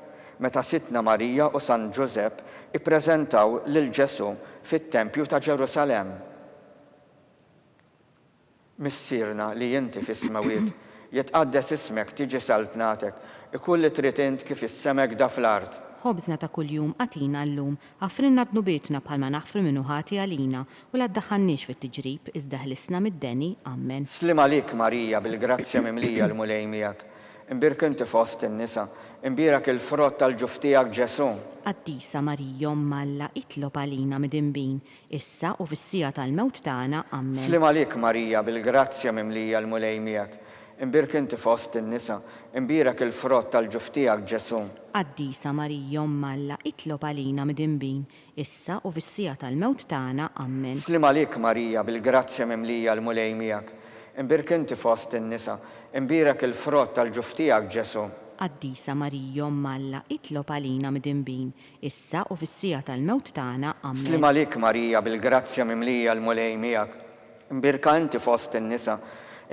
meta Sitna Marija u San Ġusepp ippreżentaw lil Ġesu fit-Tempju ta' Ġerusalem. Missierna li inti fis-smawiet, jitqaddes ismek tiġi saltnatek, ikun li trid int kif is-semek da fl-art. Ħobżna ta' kuljum għatina llum, għafrinna dnubietna bħalma naħfru minnu ħati għalina u la ddaħħalniex fit-tiġrib iżda ħlisna mid-deni. Amen. Slim għalik Marija bil-grazzja mimlija l-mulej miegħek. Imbirk inti fost in-nisa, imbirek il-frott tal-ġuf tiegħek Ġesu. Qaddisa Marija Omm Alla, itlob għalina midinbin, issa u fis-sija tal-mewt tagħna. Amen. Slim għalik Marija bil-grazzja mimlija l-mulej miegħek. Imbirk inti fost in-nisa, imbirek il-frott tal-ġuf tiegħek Ġesu. Qaddisa Marija Omm Alla, itlob għalina midinbin, issa u fis-sija tal-mewt tagħna. Amen. Slim għalik Marija bil-grazzja mimlija l-mulej miegħek. Imbirk inti fost in-nisa, imbirek il-frott tal-ġuf tiegħek Ġesu. Qaddisa Marija Omm Alla, itlob għalina midinbin, issa u fis-sija tal-mewt tagħna. Amen. Slim għalik Marija bil-grazzja mimlija l-mulej miegħek. Imbirka inti fost in-nisa,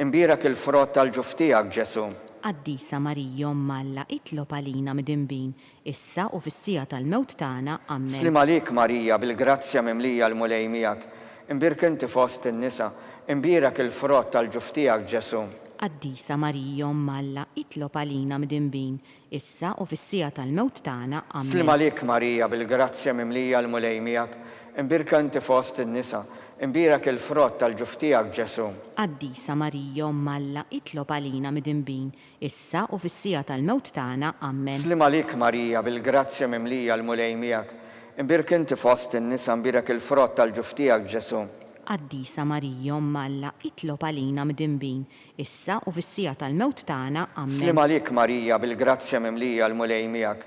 imbirek il-frott tal-ġuf tiegħek Ġesu. Qaddisa Marija Omm Alla, itlob għalina midinbin, issa u fis-sija tal-mewt tagħna. Amen. Slim għalik Marija bil-grazzja mimlija l-mulej miegħek. Imbirk inti fost in-nisa, imbirek il-frott tal-ġuf tiegħek Ġesu. Qaddisa Marija Omm Alla, itlob għalina midinbin, issa u fis-sija tal-mewt tagħna. Amen. Slim għalik Marija bil-grazzja mimlija l-mulej miegħek. Imbirka inti fost in-nisa, imbirek il-frott tal-ġuf tiegħek Ġesu. Qaddisa Marija Omm Alla, itlob għalina midinbin, issa u fis-sija tal-mewt tagħna. Amen. Slim għalik Marija bil-grazzja mimlija l-mulej miegħek. Imbirk inti fost in-nisa, imbirek il-frott tal-ġuf tiegħek Ġesu. Qaddisa Marija Omm Alla, itlob għalina midinbin, issa u fis-sija tal-mewt tagħna. Amen. Slim għalik Marija bil-grazzja mimlija l-mulej miegħek.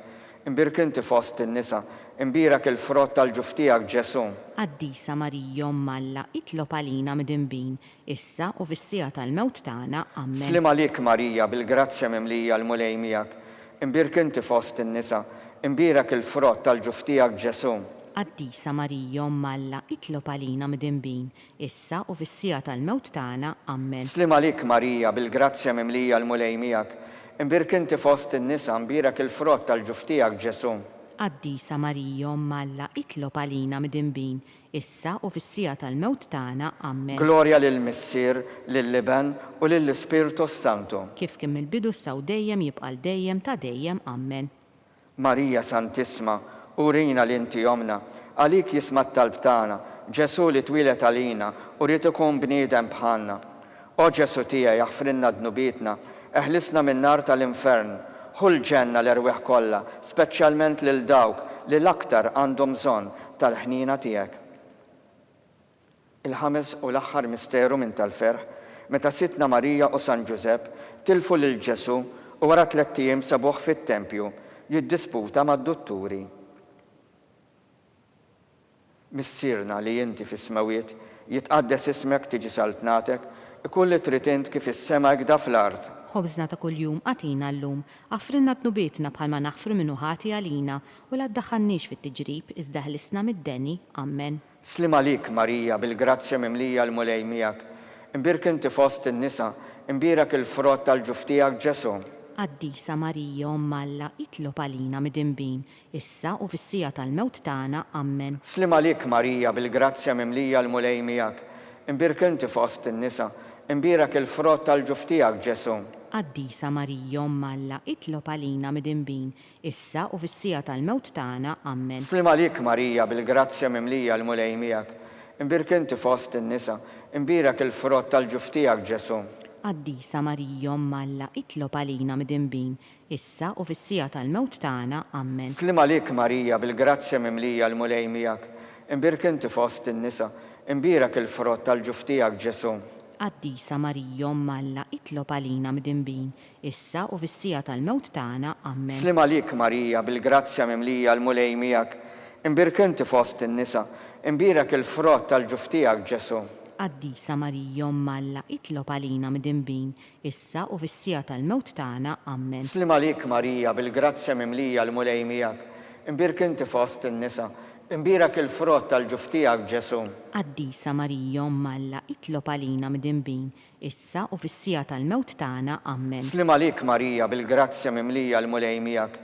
Imbirk inti fost in-nisa, imbirek il-frott tal-ġuf tiegħek Ġesu. Qaddisa Marija Omm Alla, itlob għalina midinbin, issa u fis-sija tal-mewt tagħna. Amen. Slim għalik Marija bil-grazzja mimlija l-mulej miegħek. Imbirk inti fost in-nisa, imbirek il-frott tal-ġuf tiegħek Ġesu. Qaddisa Marija Omm Alla, itlob għalina midinbin, issa u fis-sija tal-mewt tagħna. Amen. Slim għalik Marija, bil-grazzja mimlija l-mulej miegħek, imbirk inti fost in-nisa, mbirek il-frott tal-ġuf tiegħek Ġesu. Qaddisa Marija Omm Alla, itlob għalina midinbin, issa u fis-sija tal-mewt tagħna. Amen. Glorja lill-Missier, lill-Liben u lill-Ispirtu Santu. Kif kien mill-bidu saw dejjem jibqal dejjem ta' dejjem. Amen. Marija Santisma, urina li inti omna, għalik jisma t-talb tagħna, Ġesu li twilet għalina, u rrid ikun bniedem bħalna. O Ġesu tiegħi jaħfrinna dnubietna, eħlisna min-nar tal-infern, ħull ġenna l-erweħ kollha, speċjalment lil dawk li l-aktar għandhom bżonn tal-ħnina tiegħek. Il-ħames u l-aħħar misteru minn tal-ferħ, meta Sitna Marija u San Ġusepp tilfu lil Ġesu u wara 3 ijiem sabuh fit-tempju jiddisputa mad-dutturi. Missierna li inti fis-smawiet, jitqaddes ismek tiġi saltnatek, ikun li trid int kif is-sema gda fl-art. Ħobżna ta' kuljum għatina llum, għafrinna dnubietna bħalma naħfru minnu ħati għalina u la ddaħħalniex fit-tiġrib iżda ħlisna mid-deni. Amen. Slim għalik Marija, bil-grazzja mimlija l-mulej miegħek, imbirk inti fost in-nisa, imbirek il-frott tal-ġuf tiegħek Ġesu. Qaddisa Marija Omm Alla, itlob għalina midinbin, issa u fis-sija tal-mewt tagħna. Amen. Slim għalik Marija, bil-grazzja mimlija l-mulej miegħek, imbirk inti fost in-nisa, imbirek il-frott tal-ġuf tiegħek Ġesu. Qaddisa Marija Omm Alla, itlob għalina midinbin, issa u fis-sija tal-mewt tagħna. Amen. Slim għalik Marija, bil-grazzja mimlija l-mulej miegħek, imbirk inti fost in-nisa, imbirek il-frott tal-ġuf tiegħek Ġesu. Qaddisa Marija Omm Alla, itlob għalina midinbin, issa u fis-sija tal-mewt tagħna. Amen. Slim għalik Marija, bil-grazzja mimlija l-mulej miegħek, imbirk inti fost in-nisa, imbirek il-frott tal-ġuf tiegħek Ġesu. Qaddisa Marija Omm Alla, itlob għalina midinbin, issa u fis-sija tal-mewt tagħna. Amen. Slim għalik Marija, bil-grazzja mimlija l-mulej miegħek, imbirk inti fost in-nisa, imbirek il-frott tal-ġuf tiegħek Ġesu. Qaddisa Marija Omm Alla, itlob għalina midinbin, issa u fis-sija tal-mewt tagħna. Amen. Slim għalik Marija, bil-grazzja mimlija l-mulej miegħek, imbirk inti fost in-nisa, imbirek il-frott tal-ġuf tiegħek Ġesu. Qaddisa Marija Omm Alla, itlob għalina midinbin, issa u fis-sija tal-mewt tagħna. Amen. Slim għalik Marija, bil-grazzja mimlija l-mulej miegħek,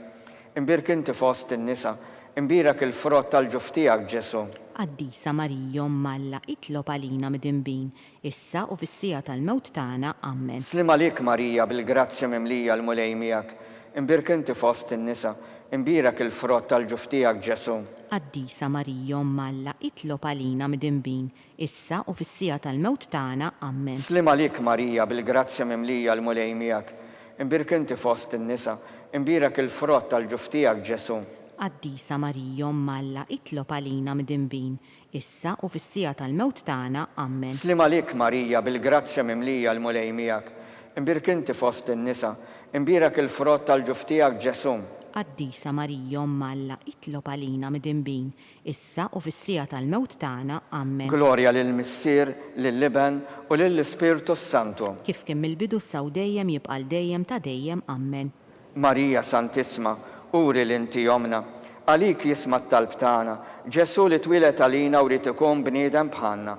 imbirk inti fost in-nisa, imbirek il-frott tal-ġuf tiegħek Ġesu. Qaddisa Marija Omm Alla, itlob għalina midinbin, issa u fis-sija tal-mewt tagħna. Amen. Slim għalik Marija, bil-grazzja mimlija l-mulej miegħek, imbirk inti fost in-nisa, imbirek il-frott tal-ġuf tiegħek Ġesu. Qaddisa Marija Omm Alla, itlob għalina midinbin, issa u fis-sija tal-mewt tagħna. Amen. Slim għalik Marija, bil-grazzja mimlija l-mulej miegħek, imbirk inti fost in-nisa, imbirek il-frott tal-ġuf tiegħek Ġesu. Qaddisa Marija Omm Alla, itlob għalina midinbin, issa u fis-sija tal-mewt tagħna. Amen. Slim għalik Marija, bil-grazzja mimlija l-mulej miegħek, imbirk inti fost in-nisa, imbirek il-frott tal-ġuf tiegħek Ġesu. Qaddisa Marija Omm Alla, itlob għalina midinbin, issa u fis-sija tal-mewt tagħna. Amen. Glorja lill-Missier, lill-Liben u lill-Ispirtu Santu. Kif kien mill-bidu saw dejjem jibqal dejjem ta' dejjem. Amen. Marija Santisma, uri li inti omna, għalik jisma t-talb tagħna, Ġesu li twilet għalina u rrid ikun bniedem bħalna.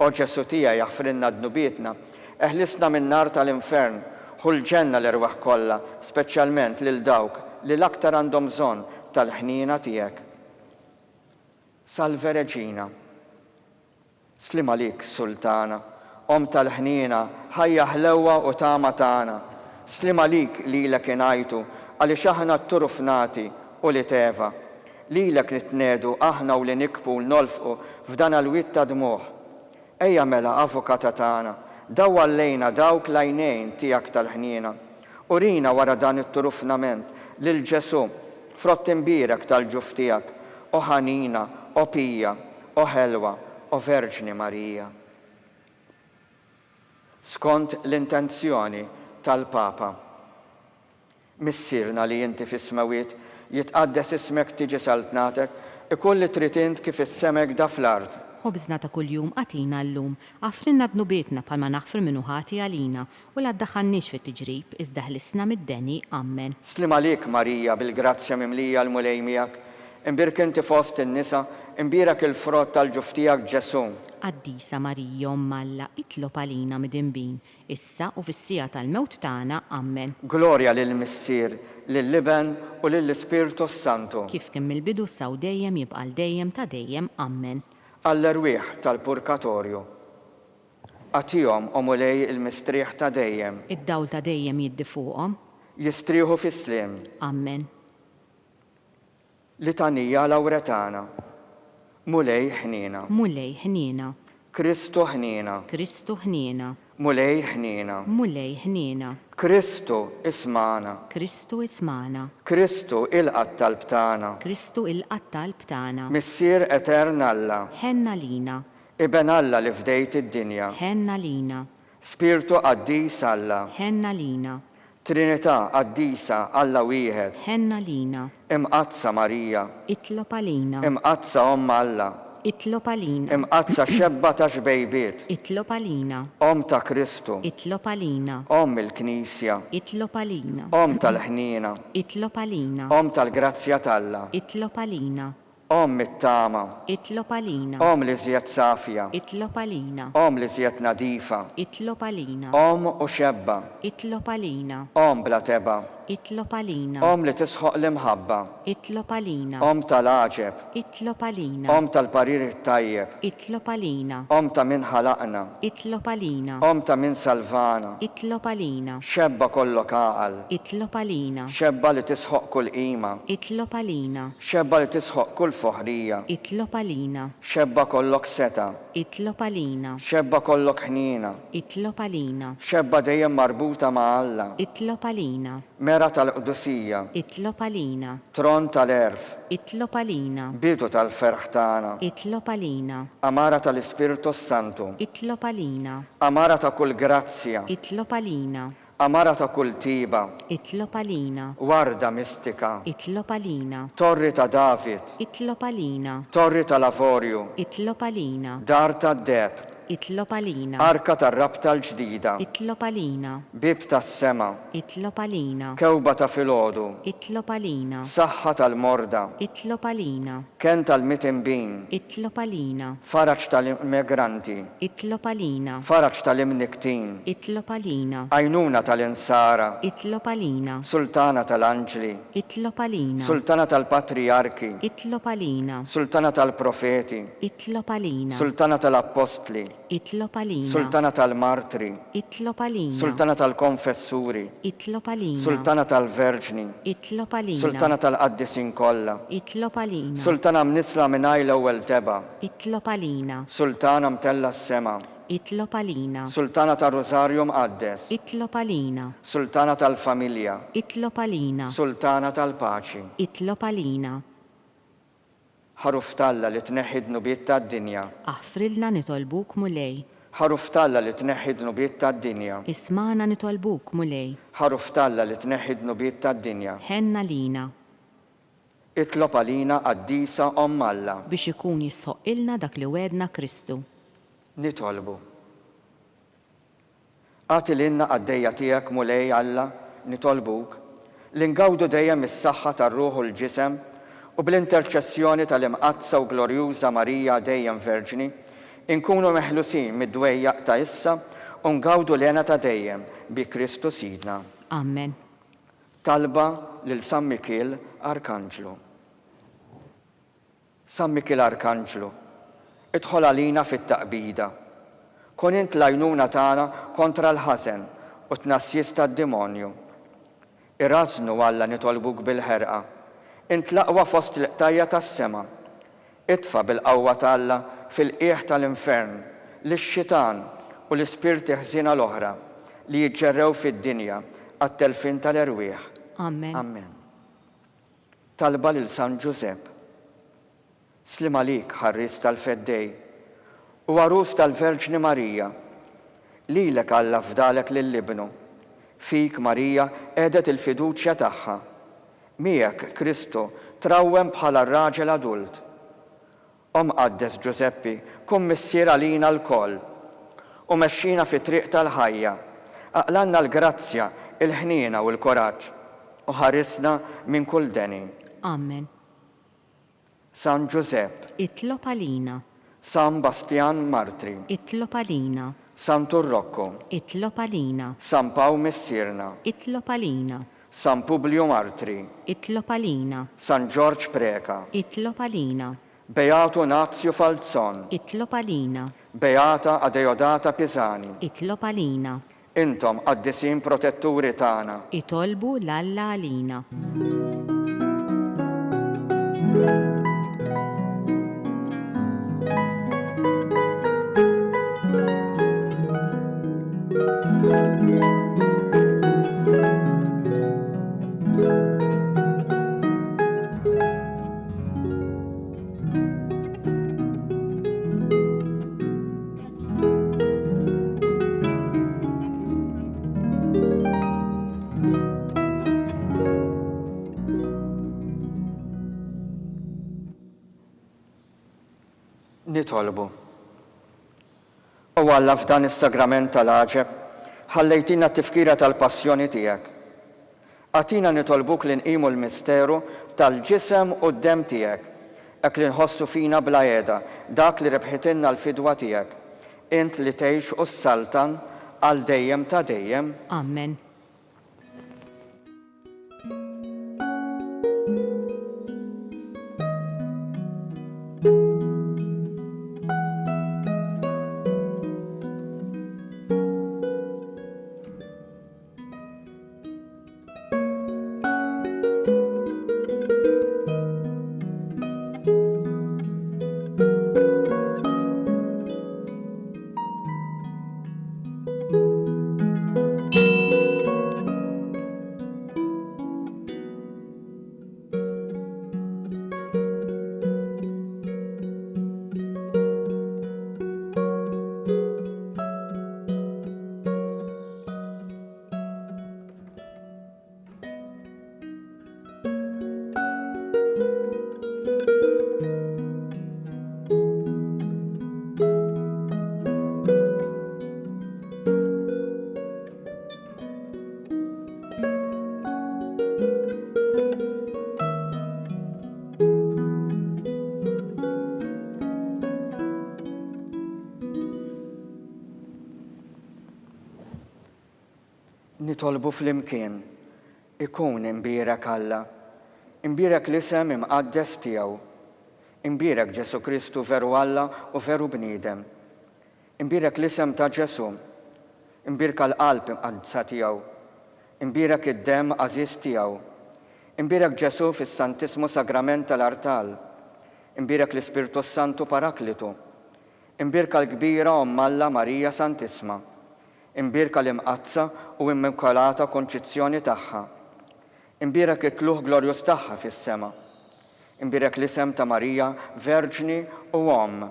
O Ġesu tiegħi jaħfrinna dnubietna, eħlisna min-nar tal-infern, ħull ġenna l-erwaħ kollha, speċjalment lil dawk li l-aktar għandhom bżonn tal-ħnina tiegħek. Salve Reġina. Slim għalik Sultana, Om tal-ħnina, ħajja ħlewwa u tama tagħna. Slim għalik lilek ingħajtu, għaliex aħna t-turuf nagħti u li teva. Lilek nitnedu aħna u li nikbu l-nolfqu f'dan l-witt ta' dmuħ. Ejja mela avukata tagħna, dawwa lejna dawk l-għajnejn tiegħek tal-ħnina. Urina wara dan it-turufnament lil Ġesu, frott imbirek tal-ġuf tiegħek, o ħanina, o pija, o ħelwa, o Verġni Marija. Skont l-intenzjoni tal-Papa. Missierna li inti fis-smawiet, jitqaddes ismek tiġi saltnatek, ikun li trid int kif is-semek da fl-art. Ħobżna ta' kuljum għatina llum, għafrinna dnubietna bħalma naħfru minnu ħati għalina u la ddaħħalniex fit-tiġrib iżda ħlisna mid-deni. Amen. Slim għalik Marija, bil-grazzja mimlija l-mulej miegħek, imbirk inti fost in-nisa, imbierak il-frott tal-ġuftijak Ġesu. Qaddisa Marija Malla, itlob għalina midinbin, issa u fis-sija tal-mewt tagħna, ammen. Glorja lill-Missier, lill-Liben u lill-Ispirtu Santu. Kif kemm il-bidu saw dejjem jibqa' dejjem ta' dejjem, ammen. Għall-erwieħ tal-Purgatorju. Għatihom omulej il-mistrieħ ta' dejjem. Id-dawl ta' dejjem jiddi fuqhom, Jistrieħu fis-sliem. ammen. Litanija Lawretana. Mulej ħnina. Mulej ħniena, Kristu ħnina. Kristu ħniena, Mulej ħnina. mulej ħniena, Kristu ismana. Kristu ismana, Kristu il-qatt tal-btana. Kristu il-qattal btana, Missier etern Alla. ħenna lina, Iben Alla li fdejt id-dinja. ħenna lina, Spirtu qaddis Alla. ħenna lina, Trinità qaddisa Alla wieħed. ħenna lina, Imqazza Marija. itlob għalina, Imqazza Omm Alla. itlob għalina, Imqazza xebba ta' xbejbiet. itlob għalina, Om ta' Kristu. itlob għalina, Om il-Knisja. itlob għalina, Om tal-ħnina. itlob għalina, Om tal-grazzja talla. itlob għalina, Om it-tama. itlob għalina, Om li żjed safja. itlob għalina, Om li żjed nadifa. itlob għalina, Om u xebba. itlob għalina, Om bla teba. itlob għalina, Om li tisħoq l-imħabba. itlob għalina, Om tal-aġeb. itlob għalina, Om tal-parir tajjeb. itlob għalina, Om ta' min ħalaqna. itlob għalina, Om ta' min salvana. itlob għalina, Xebba kollok aqal. itlob għalina, Xebba li tisħoq kull qima. itlob għalina, Xebba li tisħoq kull foħrija. itlob għalina, Xebba kollok seta. itlob għalina, Xebba kollok ħnina. itlob għalina, Xebba dejjem marbuta ma' Alla. itlob għalina, Mera tal-Qdusija. itlob għalina, Tron tal-erf. itlob għalina, Bidu tal-ferħ tagħna. itlob għalina, Amara tal-Ispirtu Santu. itlob għalina, Amara ta' kull grazzja. itlob għalina, Amara ta' kull tiba. itlob għalina, Warda mistika. itlob għalina, Torri ta' David. itlob għalina, Torri tal-Avorju. itlob għalina, Dar tad-deb. itlob għalina, Arka tar-rabta l-ġdida. itlob għalina, Bib tas-sema. itlob għalina, Kewba ta' filgħodu. itlob għalina, Saħħa tal-morda. itlob għalina, Ken tal-mitimbin. itlob għalina, Faraġ tal-immigranti. itlob għalina, Faraġ tal-imniktin. itlob għalina, Għajnuna tal-insara. itlob għalina, Sultana tal-anġli. itlob għalina, Sultana tal-patriarki. itlob għalina, Sultana tal-profeti. itlob għalina, Sultana tal-apostli. itlob għalina, Sultana tal-martri. itlob għalina, Sultana tal-konfessuri. itlob għalina, Sultana tal-verġni. itlob għalina, Sultana tal-qaddisin kollha. itlob għalina, Sultana mnisla minnaj l-ewwel teba. itlob għalina, Sultana mtella s-sema. itlob għalina, Sultana tal-Rosarju mqaddes. itlob għalina, Sultana tal-familja. itlob għalina, Sultana tal-paċi. itlob għalina, Ħaruf talla li tneħħid nubiet tad-dinja. aħfrilna nitolbuk mulej, Ħaruf talla li tneħħid nubiet tad-dinja. ismana nitolbuk mulej, Ħaruf talla li tneħħid nubiet tad-dinja. ħenna lina, Itlob għalina qaddisa Omm Alla. biex ikun jisħoqilna dak li wedna Kristu. Nitolbu. Għati l-inna għaddejja tijak mulej Alla, nitolbuk, li ngawdu dejjem is-saħħa tar-ruħ u l-ġisem u bl-interċessjoni tal-imqazza u glorjuża Marija dejjem Verġni, inkunu meħlusin mid-dwejjaq ta' issa u ngawdu lena ta' dejjem bi Kristu Sidna. Amen. Talba lil San Mikil Arkanġlu. San Mikil Arkanġlu, idħol għalina fit-taqbida. Kun int l-għajnuna tagħna kontra l-ħażen u tnassjes tad-demonju. Irrażnu Alla nitolbuk bil-ħerqa. Int laqwa fost l-qtajja tas-sema. Itfa bil-qawwa t'Alla fil-qiegħ tal-infern lix-xitan u l-ispirti ħżina l-oħra li jiġġerrew fid-dinja għat-telfin tal-erwieħ. Amen. Amen. Talba lil San Ġusepp. Slim għalik ħarris tal-feddej u għarus tal-Verġni Marija. Lilek Alla fdalek lill-ibnu. Fik Marija edet il-fiduċja tagħha. Miegħek Kristu trawwem bħala raġel adult. Qaddes Ġuseppi, kun missier għalina l-koll u mexxina fi triq tal-ħajja. Aqlanna l-grazzja, il-ħnina u l-koraġġ u ħarisna minn kull deni. Amen. San Giuseppe, itlob għalina, San Bastian Martri, itlob għalina, San Turrocco, itlob għalina, San Pau Messirna, itlob għalina, San Publio Martri, itlob għalina, San George Preka, itlob għalina, Beato Nazio Falzon, itlob għalina, Beata Adeodata Pisani, itlob għalina, intom għaddisin protetturi tagħna. itolbu l-Alla għalina. Nitolbu. U Alla f'dan is-sagrament tal-għaġeb, ħallejtina t-tifkira tal-passjoni tiegħek. Għatina nitolbuk li nqimu l-misteru tal-ġisem u d-dem tiegħek, hekk li nħossu fina bla għeda dak li rebħitilna l-fidwa tiegħek. Int li tgħix u s-saltan għal dejjem ta' dejjem. Amen. Nitolbu fl-imkien, ikun imbierek Alla, imbierek l-isem imqaddes tiegħu, imbierek Ġesu Kristu veru Alla u veru bniedem, imbierek l-isem ta' Ġesu, imbierek l-qalb imqaddsa tiegħu, imbierek id-dem għażiż tiegħu, imbierek Ġesu fis-Santismu Sagrament tal-Artal, imbierek l-Ispirtu Santu Paraklitu, imbierek l-kbira Omm Alla Marija Santisma, imbierek l-imqazza u immakolata konċizzjoni tagħha, imbierek it-tluħ glorjus tagħha fis-sema, imbierek l-isem ta' Marija Verġni u Omm,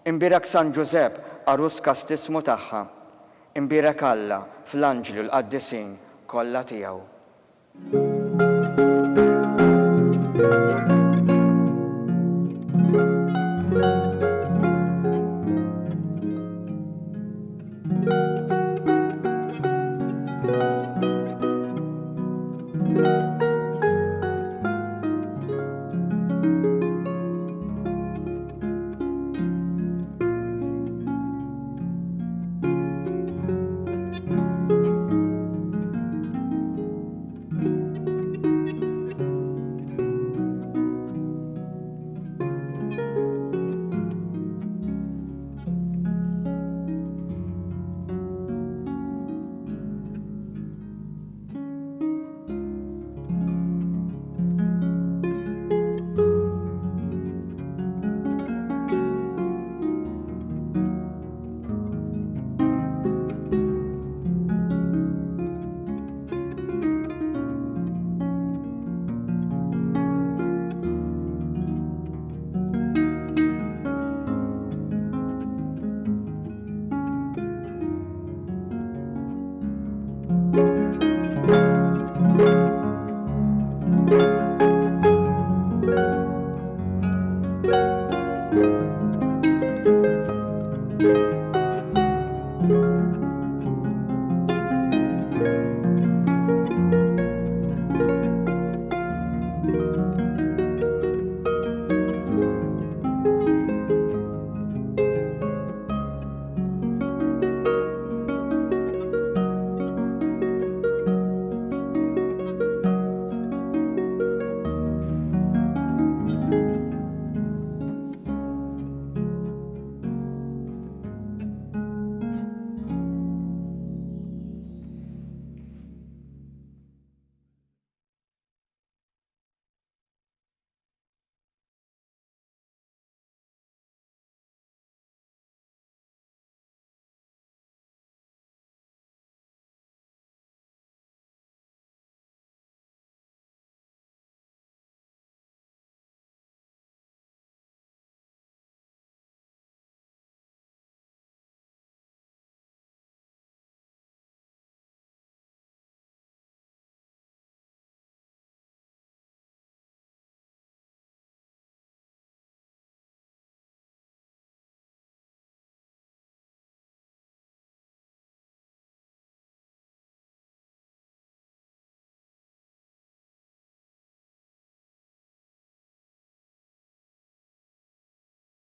imbierek San Giuseppe arus kastismu tagħha, imbierek Alla fl-anġli l-qaddisin kollha tiegħu. Thank you.